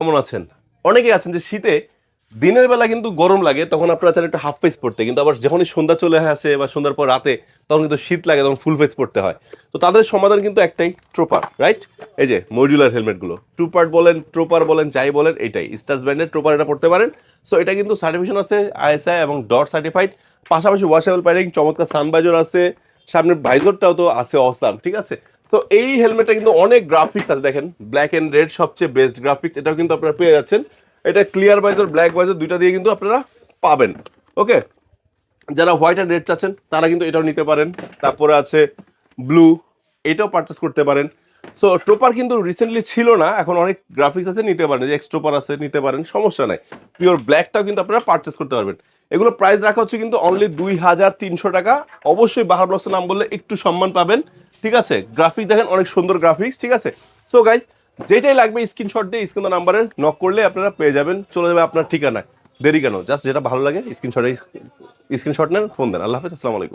কেমন আছেন? অনেকেই আছেন যে শীতে দিনের বেলা কিন্তু গরম লাগে, তখন আপনারা চান একটু হাফ ফেস পড়তে, কিন্তু আবার যখনই সন্ধ্যা চলে আসে বা সন্ধ্যার পর রাতে তখন কিন্তু শীত লাগে, তখন ফুল ফেস পড়তে হয়। তো তাদের সমাধান কিন্তু একটাই, ট্রোপার, রাইট? এই যে মডিউলার হেলমেটগুলো, ট্রুপার বলেন, ট্রোপার বলেন, যাই বলেন, এটাই স্টার্স ব্র্যান্ডের ট্রোপার, এটা পড়তে পারেন। সো এটা কিন্তু সার্টিফিকেশন আছে আইএসআই এবং ডট সার্টিফাইড, পাশাপাশি ওয়াশেবল প্যাডিং, চমৎকার সানভাইজার আছে, সামনের ভাইজরটাও তো আছে অসাম, ঠিক আছে? তো এই হেলমেটটা কিন্তু অনেক গ্রাফিক্স আছে, দেখেন ব্ল্যাক এন্ড রেড সবচেয়ে বেস্ট গ্রাফিক্স, এটাও কিন্তু আপনারা পেয়ে যাচ্ছেন। এটা ক্লিয়ার ভাইজর, ব্ল্যাক ভাইজর দুইটা দিয়ে কিন্তু আপনারা পাবেন। ওকে, যারা হোয়াইট অ্যান্ড রেড চাচ্ছেন তারা কিন্তু এটাও নিতে পারেন। তারপরে আছে ব্লু, এটাও পারচেস করতে পারেন। সো ট্রোপার কিন্তু রিসেন্টলি ছিল না, এখন অনেক গ্রাফিক্স আছে, নিতে পারেন। এক্স ট্রোপার আছে, নিতে পারেন, সমস্যা নাই। পিওর ব্ল্যাকটাও কিন্তু আপনারা পারচেস করতে পারবেন। এগুলো প্রাইস রাখা হচ্ছে কিন্তু অনলি 2300 টাকা। অবশ্যই বাহার ব্লগসের নাম বললে একটু সম্মান পাবেন, ঠিক আছে? গ্রাফিক্স দেখেন, অনেক সুন্দর গ্রাফিক্স, ঠিক আছে? সো গাইস, যেটাই লাগবে স্ক্রিনশট দিয়ে স্ক্রিন নাম্বারে নক করলে আপনারা পেয়ে যাবেন, চলে যাবে আপনার ঠিকানায়। দেরি কেন, জাস্ট যেটা ভালো লাগে স্ক্রিনশট নেন, ফোন দেন। আল্লাহ হাফেজ, আসসালামু আলাইকুম।